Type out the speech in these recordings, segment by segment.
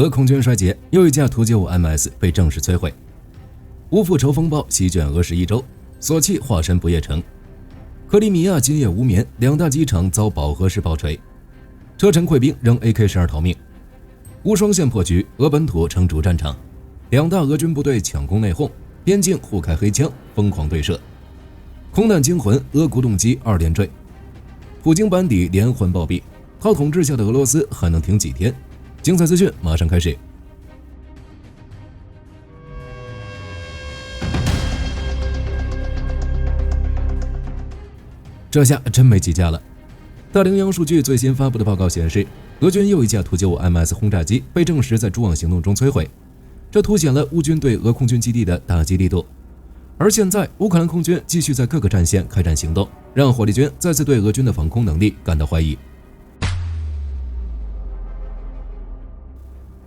俄空军衰竭，又一架图95 MS 被正式摧毁。无复仇风暴席卷俄11州，索契化身不夜城。克里米亚今夜无眠，两大机场遭饱和式爆锤，车臣溃兵仍 AK-12逃命。无双线破局，俄本土成主战场，两大俄军部队抢攻内讧，边境互开黑枪，疯狂对射。空难惊魂，俄鼓动机2连坠，普京班底连环暴毙，他统治下的俄罗斯还能挺几天？精彩资讯马上开始。这下真没几架了。大羚羊数据最新发布的报告显示，俄军又一架图95 MS 轰炸机被证实在蛛网行动中摧毁，这凸显了乌军对俄空军基地的打击力度。而现在，乌克兰空军继续在各个战线开展行动，让火力军再次对俄军的防空能力感到怀疑。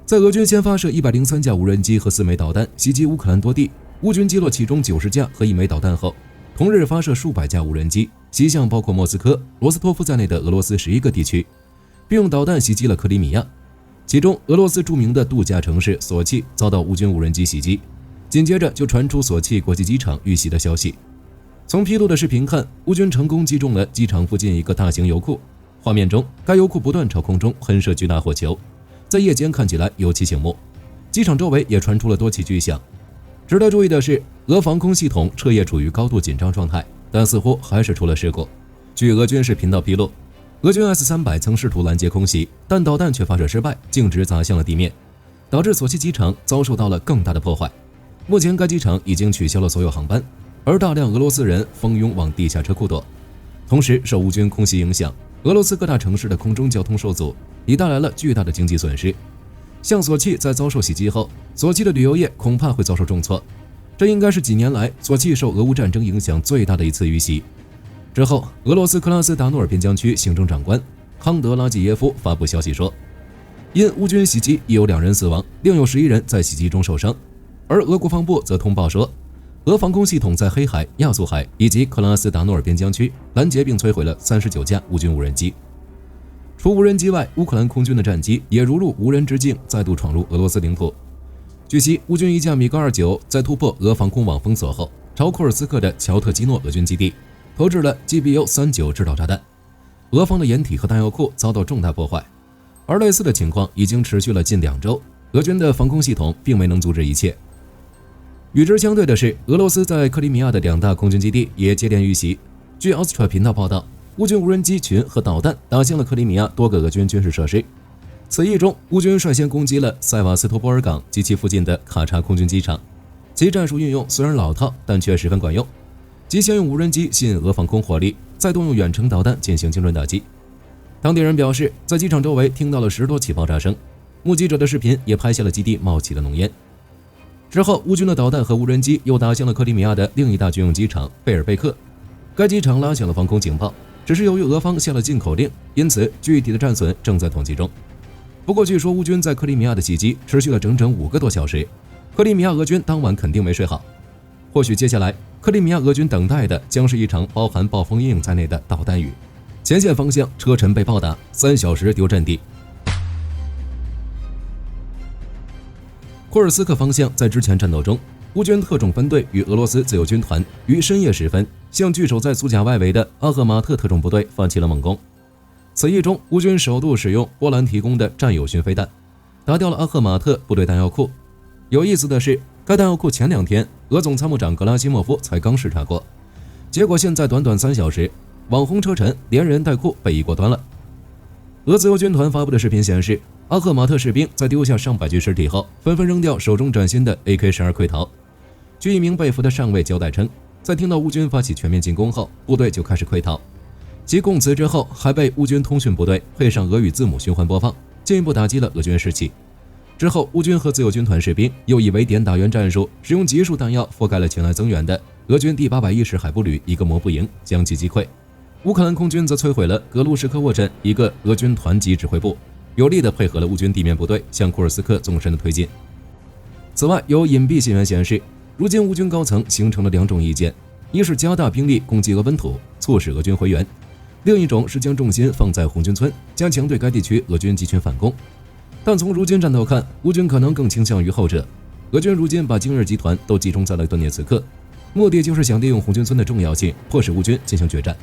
在俄军先发射103架无人机和4枚导弹袭击乌克兰多地，乌军击落其中90架和1枚导弹后，同日发射数百架无人机袭向包括莫斯科、罗斯托夫在内的俄罗斯11个地区，并用导弹袭击了克里米亚。其中，俄罗斯著名的度假城市索契遭到乌军无人机袭击，紧接着就传出索契国际机场遇袭的消息。从披露的视频看，乌军成功击中了机场附近一个大型油库，画面中该油库不断朝空中喷射巨大火球，在夜间看起来尤其醒目。机场周围也传出了多起巨响。值得注意的是，俄防空系统彻夜处于高度紧张状态，但似乎还是出了事故。据俄军事频道披露，俄军 S-300曾试图拦截空袭，但导弹却发射失败，径直砸向了地面，导致索契机场遭受到了更大的破坏。目前该机场已经取消了所有航班，而大量俄罗斯人蜂拥往地下车库躲。同时，受乌军空袭影响，俄罗斯各大城市的空中交通受阻，已带来了巨大的经济损失。像索契在遭受袭击后，索契的旅游业恐怕会遭受重挫，这应该是几年来索契受俄乌战争影响最大的一次遇袭。之后，俄罗斯克拉斯达诺尔边疆区行政长官康德拉季耶夫发布消息说，因乌军袭击已有2人死亡，另有11人在袭击中受伤。而俄国防部则通报说，俄防空系统在黑海、亚速海以及克拉斯达诺尔边疆区拦截并摧毁了39架乌军无人机。除无人机外，乌克兰空军的战机也如入无人之境，再度闯入俄罗斯领土。据悉，乌军一架米格29在突破俄防空网封锁后，朝库尔斯克的乔特基诺俄军基地投掷了 GBU-39 制导炸弹，俄方的掩体和弹药库遭到重大破坏。而类似的情况已经持续了近2周，俄军的防空系统并没能阻止一切。与之相对的是，俄罗斯在克里米亚的2大空军基地也接连遇袭。据 Ostra 频道报道，乌军无人机群和导弹打向了克里米亚多个俄军军事设施。此役中，乌军率先攻击了塞瓦斯托波尔港及其附近的卡察空军机场，其战术运用虽然老套，但却十分管用，即先用无人机吸引俄防空火力，再动用远程导弹进行精准打击。当地人表示，在机场周围听到了10多起爆炸声，目击者的视频也拍下了基地冒起的浓烟。之后，乌军的导弹和无人机又打向了克里米亚的另一大军用机场贝尔贝克，该机场拉响了防空警报，只是由于俄方下了禁口令，因此具体的战损正在统计中。不过，据说乌军在克里米亚的袭击持续了整整5个多小时，克里米亚俄军当晚肯定没睡好。或许接下来，克里米亚俄军等待的将是一场包含暴风阴影在内的导弹雨。前线方向车臣被暴打，3小时丢阵地。库尔斯克方向在之前战斗中，乌军特种分队与俄罗斯自由军团于深夜时分向据守在苏贾外围的阿赫马特特种部队发起了猛攻。此役中，乌军首度使用波兰提供的战友巡飞弹，打掉了阿赫马特部队弹药库。有意思的是，该弹药库前2天俄总参谋长格拉西莫夫才刚视察过，结果现在短短3小时，网红车臣连人带库被一锅端了。俄自由军团发布的视频显示，阿赫马特士兵在丢下上百具尸体后，纷纷扔掉手中崭新的 AK-12溃逃。据一名被俘的上尉交代称，在听到乌军发起全面进攻后，部队就开始溃逃。其供词之后，还被乌军通讯部队配上俄语字母循环播放，进一步打击了俄军士气。之后，乌军和自由军团士兵又以围点打援战术，使用集束弹药覆盖了前来增援的俄军第810海步旅一个摩步营，将其击溃。乌克兰空军则摧毁了格鲁什科沃镇一个俄军团级指挥部，有力地配合了乌军地面部队向库尔斯克纵深的推进。此外，有隐蔽信源显示，如今乌军高层形成了2种意见，一是加大兵力攻击俄本土，促使俄军回援；另一种是将重心放在红军村，加强对该地区俄军集群反攻。但从如今战斗看，乌军可能更倾向于后者。俄军如今把精锐集团都集中在了顿涅茨克，目的就是想利用红军村的重要性，迫使乌军进行决战。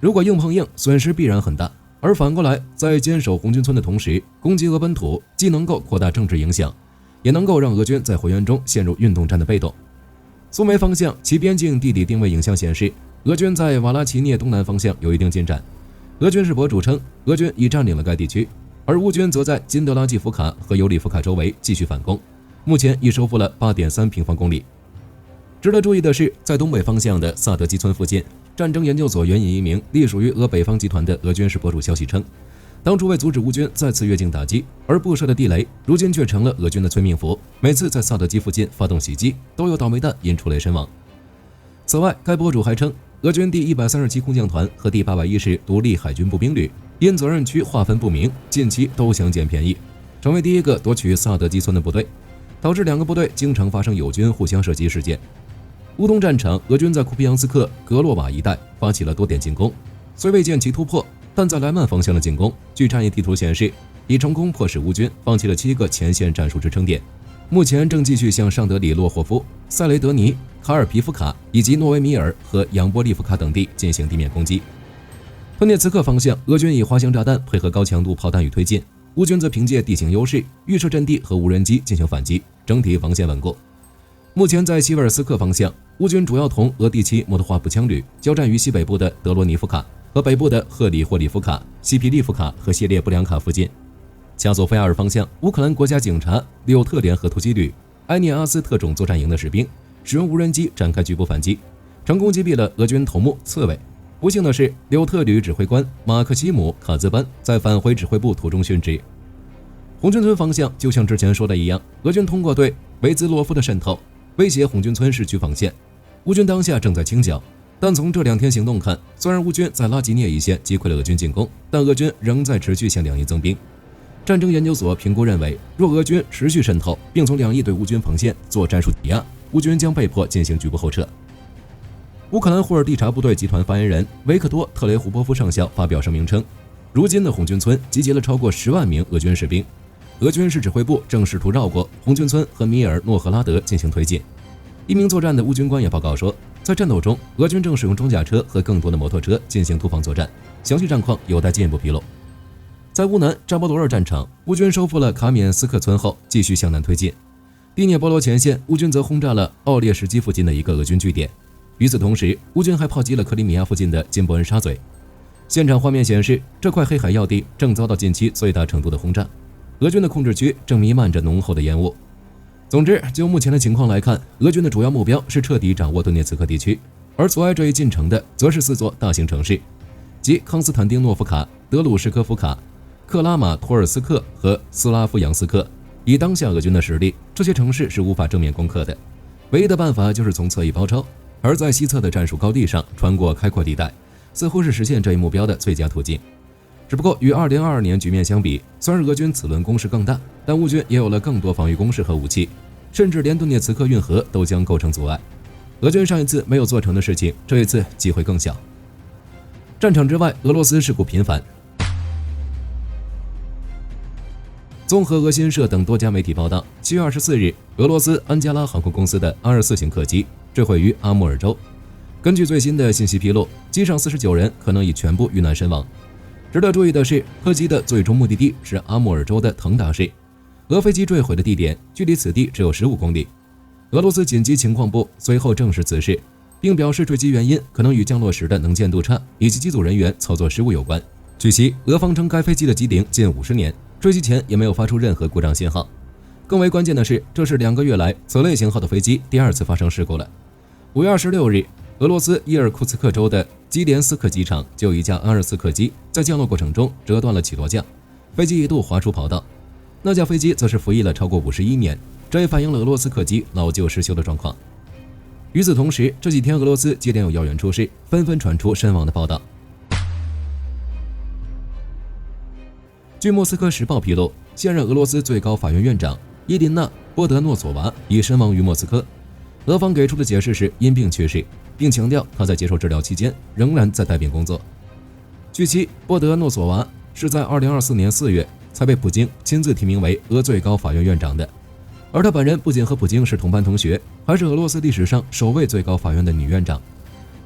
如果硬碰硬，损失必然很大。而反过来，在坚守红军村的同时，攻击俄本土，既能够扩大政治影响，也能够让俄军在回援中陷入运动战的被动。苏梅方向其边境地理定位影像显示，俄军在瓦拉齐涅东南方向有一定进展。俄军事博主称，俄军已占领了该地区，而乌军则在金德拉季夫卡和尤里夫卡周围继续反攻，目前已收复了 8.3 平方公里。值得注意的是，在东北方向的萨德基村附近，战争研究所援引一名隶属于俄北方集团的俄军事博主消息称，当初为阻止乌军再次越境打击而布设的地雷，如今却成了俄军的催命符，每次在萨德基附近发动袭击，都有倒霉蛋因触雷身亡。此外，该博主还称，俄军第137空降团和第810独立海军步兵旅因责任区划分不明，近期都想捡便宜，成为第一个夺取萨德基村的部队，导致两个部队经常发生友军互相射击事件。乌东战场，俄军在库皮扬斯克、格洛瓦一带发起了多点进攻，虽未见其突破，但在莱曼方向的进攻，据战役地图显示，已成功迫使乌军放弃了7个前线战术支撑点，目前正继续向尚德里洛霍夫、塞雷德尼、卡尔皮夫卡以及诺维米尔和扬波利夫卡等地进行地面攻击。顿涅茨克方向，俄军以滑翔炸弹配合高强度炮弹与推进，乌军则凭借地形优势、预设阵地和无人机进行反击，整体防线稳固。目前在西维尔斯克方向，乌军主要同俄第7摩托化步枪旅交战于西北部的德罗尼夫卡和北部的赫里霍里夫卡、西皮利夫卡和谢列布良卡附近。加索菲亚尔方向，乌克兰国家警察柳特联合突击旅埃涅阿斯特种作战营的士兵使用无人机展开局部反击，成功击毙了俄军头目刺猬。不幸的是，柳特旅指挥官马克西姆卡兹班在返回指挥部途中殉职。红军村方向，就像之前说的一样，俄军通过对维兹洛夫的渗透威胁红军村市区防线，乌军当下正在清剿。但从这2天行动看，虽然乌军在拉吉涅一线击溃了俄军进攻，但俄军仍在持续向两翼增兵。战争研究所评估认为，若俄军持续渗透，并从两翼对乌军防线做战术抵押，乌军将被迫进行局部后撤。乌克兰霍尔蒂察部队集团发言人维克多·特雷胡波夫上校发表声明称，如今的红军村集结了超过10万名俄军士兵，俄军市指挥部正试图绕过红军村和米尔诺赫拉德进行推进。一名作战的乌军官也报告说，在战斗中，俄军正使用装甲车和更多的摩托车进行突防作战，详细战况有待进一步披露。在乌南扎波罗热战场，乌军收复了卡缅斯克村后，继续向南推进。第聂伯罗前线，乌军则轰炸了奥列什基附近的一个俄军据点。与此同时，乌军还炮击了克里米亚附近的金伯恩沙嘴。现场画面显示，这块黑海要地正遭到近期最大程度的轰炸，俄军的控制区正弥漫着浓厚的烟雾。总之，就目前的情况来看，俄军的主要目标是彻底掌握顿涅茨克地区，而阻碍这一进程的则是4座大型城市，即康斯坦丁诺夫卡、德鲁什科夫卡、克拉马托尔斯克和斯拉夫扬斯克。以当下俄军的实力，这些城市是无法正面攻克的，唯一的办法就是从侧翼包抄，而在西侧的战术高地上穿过开阔地带，似乎是实现这一目标的最佳途径。只不过与2022年局面相比，虽然俄军此轮攻势更大，但乌军也有了更多防御工事和武器，甚至连顿涅茨克运河都将构成阻碍。俄军上一次没有做成的事情，这一次机会更小。战场之外，俄罗斯事故频繁。综合俄新社等多家媒体报道，7月24日，俄罗斯安加拉航空公司的24型客机坠毁于阿穆尔州。根据最新的信息披露，机上49人可能已全部遇难身亡。值得注意的是，客机的最终目的地是阿穆尔州的腾达市，俄飞机坠毁的地点距离此地只有15公里。俄罗斯紧急情况部随后证实此事，并表示坠机原因可能与降落时的能见度差以及机组人员操作失误有关。据悉，俄方称该飞机的机龄近50年，坠机前也没有发出任何故障信号。更为关键的是，这是2个月来此类型号的飞机第2次发生事故了。5月26日，俄罗斯伊尔库茨克州的基连斯克机场就有一架安24客机在降落过程中折断了起落架，飞机一度滑出跑道。那架飞机则是服役了超过51年，这也反映了俄罗斯客机老旧失修的状况。与此同时，这几天俄罗斯接连有要员出事，纷纷传出身亡的报道。据莫斯科时报披露，现任俄罗斯最高法院院长伊琳娜·波德诺索娃已身亡于莫斯科。俄方给出的解释是因病去世，并强调他在接受治疗期间仍然在带病工作。据悉，波德诺索娃是在2024年4月才被普京亲自提名为俄最高法院院长的。而他本人不仅和普京是同班同学，还是俄罗斯历史上首位最高法院的女院长。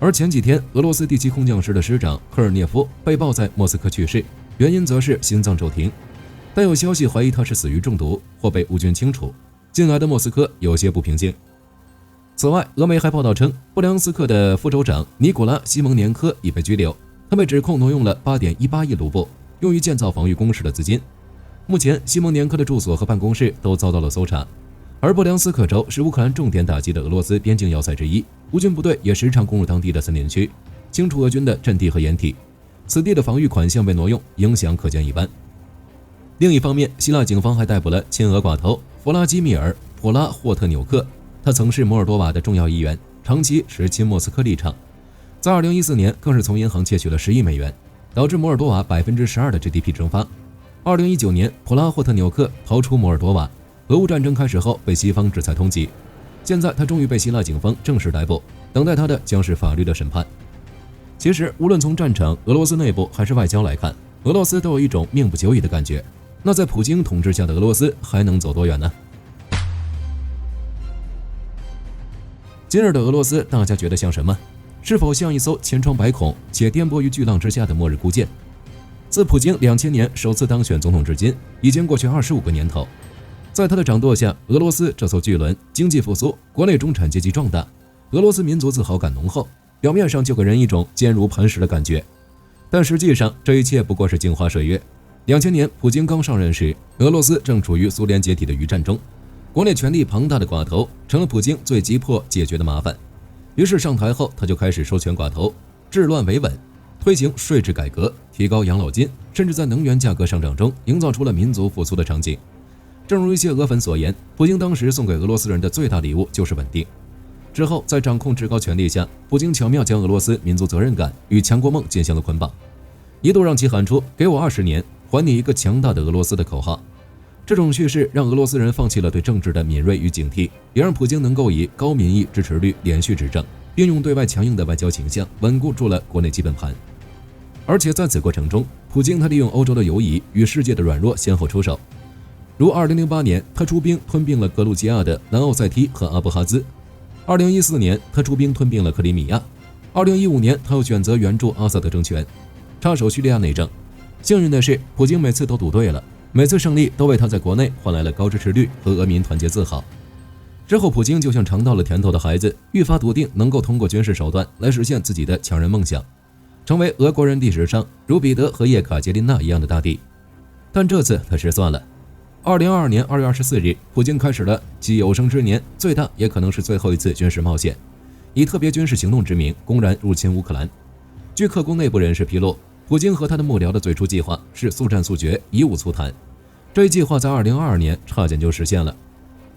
而前几天，俄罗斯第7空降师的师长科尔涅夫被曝在莫斯科去世，原因则是心脏骤停，但有消息怀疑他是死于中毒或被乌军清除。近来的莫斯科有些不平静。此外，俄媒还报道称，布良斯克的副州长尼古拉·西蒙年科已被拘留，他被指控挪用了8.18亿卢布，用于建造防御工事的资金。目前，西蒙年科的住所和办公室都遭到了搜查。而布良斯克州是乌克兰重点打击的俄罗斯边境要塞之一，乌军部队也时常攻入当地的森林区，清除俄军的阵地和掩体。此地的防御款项被挪用，影响可见一斑。另一方面，希腊警方还逮捕了亲俄寡头弗拉基米尔·普拉霍特纽克，他曾是摩尔多瓦的重要议员，长期持亲莫斯科立场。在2014年，更是从银行窃取了10亿美元，导致摩尔多瓦12%的 GDP 蒸发。2019年，普拉霍特纽克逃出摩尔多瓦，俄乌战争开始后被西方制裁通缉，现在他终于被希腊警方正式逮捕，等待他的将是法律的审判。其实，无论从战场、俄罗斯内部还是外交来看，俄罗斯都有一种命不久矣的感觉。那在普京统治下的俄罗斯还能走多远呢？今日的俄罗斯，大家觉得像什么？是否像一艘千疮百孔且颠簸于巨浪之下的末日孤舰？自普京2000年首次当选总统至今，已经过去25个年头。在他的掌舵下，俄罗斯这艘巨轮经济复苏，国内中产阶级壮大，俄罗斯民族自豪感浓厚，表面上就给人一种坚如磐石的感觉。但实际上，这一切不过是镜花水月。2000年，普京刚上任时，俄罗斯正处于苏联解体的余战中，国内权力庞大的寡头成了普京最急迫解决的麻烦。于是上台后，他就开始收权寡头，治乱维稳，推行税制改革，提高养老金，甚至在能源价格上涨中营造出了民族复苏的场景。正如一些俄粉所言，普京当时送给俄罗斯人的最大礼物就是稳定。之后，在掌控至高权力下，普京巧妙将俄罗斯民族责任感与强国梦进行了捆绑，一度让其喊出“给我20年，还你一个强大的俄罗斯”的口号。这种叙事让俄罗斯人放弃了对政治的敏锐与警惕，也让普京能够以高民意支持率连续执政，并用对外强硬的外交倾向稳固住了国内基本盘。而且在此过程中，普京他利用欧洲的犹疑与世界的软弱先后出手，如2008年他出兵吞并了格鲁吉亚的南奥塞梯和阿布哈兹，2014年他出兵吞并了克里米亚，2015年他又选择援助阿萨德政权，插手叙利亚内政。幸运的是，普京每次都赌对了，每次胜利都为他在国内换来了高支持率和俄民团结自豪。之后，普京就像尝到了甜头的孩子，愈发笃定能够通过军事手段来实现自己的强人梦想，成为俄国人历史上如彼得和叶卡捷琳娜一样的大帝。但这次他失算了。2022年2月24日，普京开始了其有生之年最大也可能是最后一次军事冒险，以特别军事行动之名公然入侵乌克兰。据克宫内部人士披露，普京和他的幕僚的最初计划是速战速决，以武促谈。这一计划在2022年差点就实现了。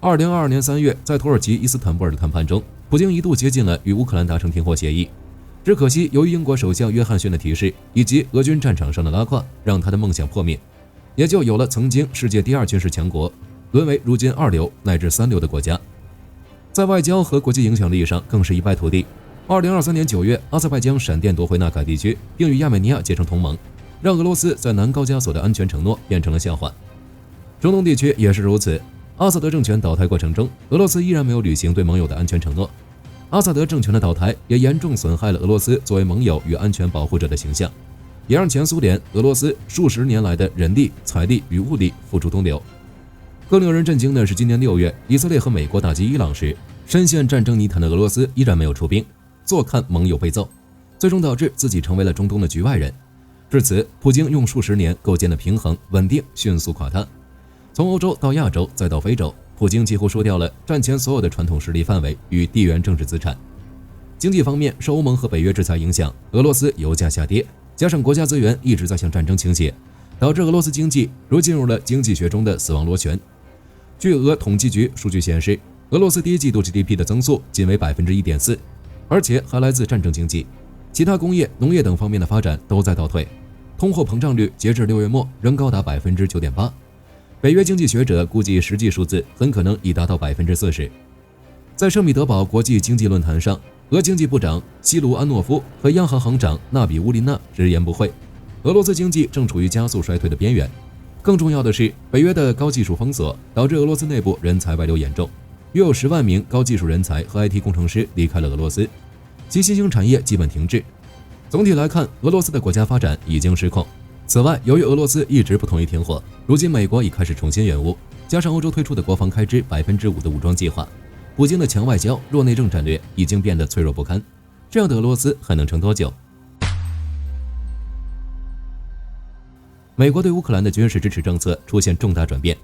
2022年3月，在土耳其伊斯坦布尔的谈判中，普京一度接近了与乌克兰达成停火协议。只可惜，由于英国首相约翰逊的提示以及俄军战场上的拉胯，让他的梦想破灭，也就有了曾经世界第2军事强国，沦为如今2流乃至3流的国家。在外交和国际影响力上更是一败涂地。2023年9月，阿塞拜疆闪电夺回纳卡地区，并与亚美尼亚结成同盟，让俄罗斯在南高加索的安全承诺变成了笑话。中东地区也是如此，阿萨德政权倒台过程中，俄罗斯依然没有履行对盟友的安全承诺。阿萨德政权的倒台也严重损害了俄罗斯作为盟友与安全保护者的形象，也让前苏联、俄罗斯数十年来的人力、财力与物力付诸东流。更令人震惊的是，今年6月，以色列和美国打击伊朗时，深陷战争泥潭的俄罗斯依然没有出兵，坐看盟友被揍，最终导致自己成为了中东的局外人。至此，普京用数十年构建的平衡稳定迅速垮塌。从欧洲到亚洲再到非洲，普京几乎输掉了战前所有的传统实力范围与地缘政治资产。经济方面，受欧盟和北约制裁影响，俄罗斯油价下跌，加上国家资源一直在向战争倾斜，导致俄罗斯经济如进入了经济学中的死亡螺旋。据俄统计局数据显示，俄罗斯第一季度 GDP 的增速仅为 1.4%， 而且还来自战争经济，其他工业、农业等方面的发展都在倒退。通货膨胀率截至6月末仍高达 9.8%， 北约经济学者估计实际数字很可能已达到 40%。 在圣彼得堡国际经济论坛上，俄经济部长西卢安诺夫和央行行长纳比乌林娜直言不讳，俄罗斯经济正处于加速衰退的边缘。更重要的是，北约的高技术封锁导致俄罗斯内部人才外流严重，约有10万名高技术人才和 IT 工程师离开了俄罗斯，其新兴产业基本停滞。总体来看，俄罗斯的国家发展已经失控。此外，由于俄罗斯一直不同意停火，如今美国已开始重新援乌，加上欧洲推出的国防开支5%的武装计划，普京的强外交、弱内政战略已经变得脆弱不堪。这样的俄罗斯还能撑多久？美国对乌克兰的军事支持政策出现重大转变。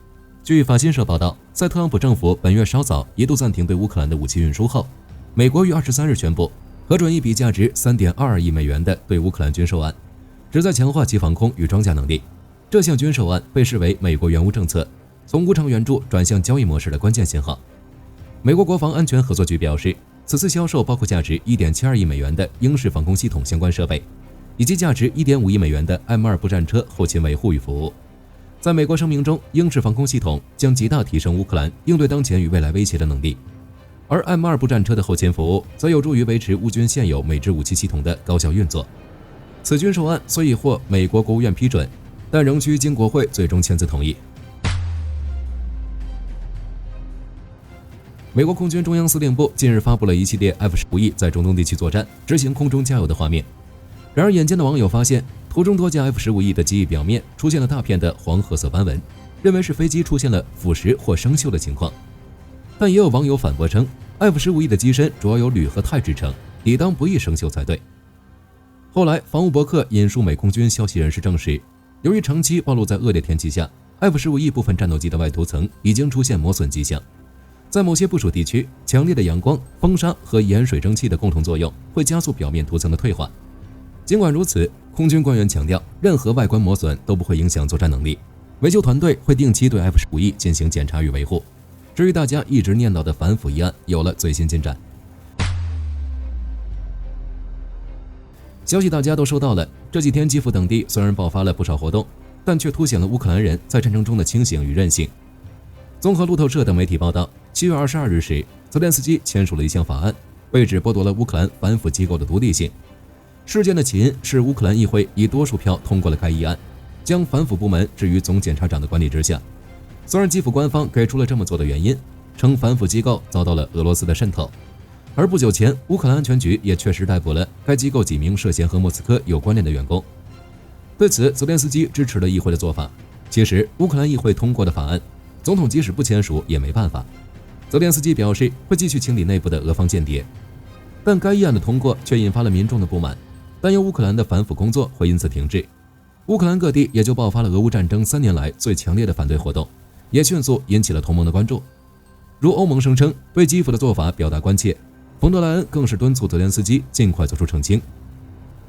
据法新社报道，在特朗普政府本月稍早一度暂停对乌克兰的武器运输后，美国于23日宣布核准一笔价值3.22亿美元的对乌克兰军售案，旨在强化其防空与装甲能力。这项军售案被视为美国援乌政策从无偿援助转向交易模式的关键信号。美国国防安全合作局表示，此次销售包括价值1.72亿美元的鹰式防空系统相关设备，以及价值1.5亿美元的 M2 步战车后勤维护与服务。在美国声明中，鹰式防空系统将极大提升乌克兰应对当前与未来威胁的能力，而 M2 步战车的后勤服务则有助于维持乌军现有美制武器系统的高效运作。此军售案虽已获美国国务院批准，但仍需经国会最终签字同意。美国空军中央司令部近日发布了一系列 F-15E 在中东地区作战、执行空中加油的画面。然而，眼尖的网友发现，图中多架 F-15E 的机翼表面出现了大片的黄褐色斑纹，认为是飞机出现了腐蚀或生锈的情况。但也有网友反驳称 ，F-15E 的机身主要由铝和钛制成，理当不易生锈才对。后来，防务博客引述美空军消息人士证实，由于长期暴露在恶劣天气下 ，F-15E 部分战斗机的外涂层已经出现磨损迹象。在某些部署地区，强烈的阳光、风沙和盐水蒸气的共同作用会加速表面涂层的退化。尽管如此，空军官员强调，任何外观磨损都不会影响作战能力。维修团队会定期对 F-15E 进行检查与维护。至于大家一直念叨的反腐议案，有了最新进展。消息大家都收到了，这几天基辅等地虽然爆发了不少活动，但却凸显了乌克兰人在战争中的清醒与韧性。综合路透社等媒体报道，7月22日时，泽连斯基签署了一项法案，被指剥夺了乌克兰反腐机构的独立性。事件的起因是乌克兰议会以多数票通过了该议案，将反腐部门置于总检察长的管理之下。虽然基辅官方给出了这么做的原因，称反腐机构遭到了俄罗斯的渗透，而不久前乌克兰安全局也确实逮捕了该机构几名涉嫌和莫斯科有关联的员工。对此，泽连斯基支持了议会的做法。其实，乌克兰议会通过的法案，总统即使不签署也没办法。泽连斯基表示会继续清理内部的俄方间谍，但该议案的通过却引发了民众的不满，担忧乌克兰的反腐工作会因此停滞。乌克兰各地也就爆发了俄乌战争3年来最强烈的反对活动，也迅速引起了同盟的关注。如欧盟声称对基辅的做法表达关切，冯德莱恩更是敦促泽连斯基尽快做出澄清。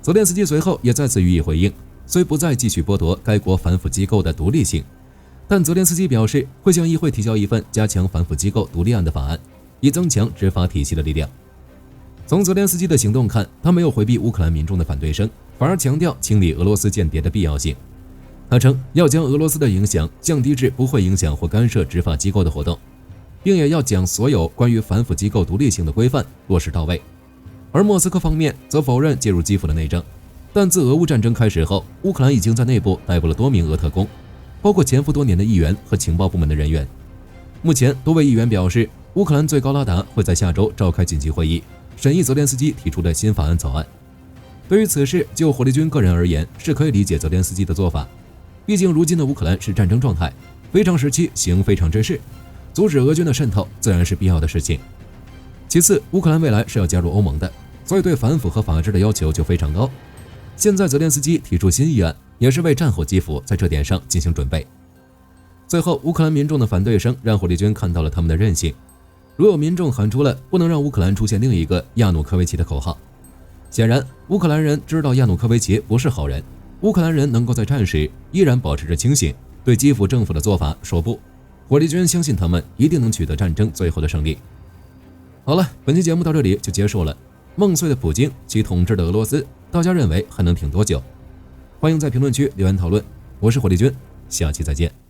泽连斯基随后也再次予以回应，虽不再继续剥夺该国反腐机构的独立性，但泽连斯基表示会向议会提交一份加强反腐机构独立案的法案，以增强执法体系的力量。从泽连斯基的行动看，他没有回避乌克兰民众的反对声，反而强调清理俄罗斯间谍的必要性。他称要将俄罗斯的影响降低至不会影响或干涉执法机构的活动，并也要将所有关于反腐机构独立性的规范落实到位。而莫斯科方面则否认介入基辅的内政，但自俄乌战争开始后，乌克兰已经在内部逮捕了多名俄特工，包括潜伏多年的议员和情报部门的人员。目前，多位议员表示，乌克兰最高拉达会在下周召开紧急会议，审议泽连斯基提出的新法案草案。对于此事，就火力军个人而言，是可以理解泽连斯基的做法。毕竟，如今的乌克兰是战争状态，非常时期行非常之事，阻止俄军的渗透自然是必要的事情。其次，乌克兰未来是要加入欧盟的，所以对反腐和法治的要求就非常高。现在泽连斯基提出新议案，也是为战后基辅在这点上进行准备。最后，乌克兰民众的反对声让火力军看到了他们的韧性。如有民众喊出了不能让乌克兰出现另一个亚努科维奇的口号，显然乌克兰人知道亚努科维奇不是好人。乌克兰人能够在战时依然保持着清醒，对基辅政府的做法说不。火力军相信他们一定能取得战争最后的胜利。好了，本期节目到这里就结束了。梦碎的普京及统治的俄罗斯，大家认为还能挺多久？欢迎在评论区留言讨论。我是火力军，下期再见。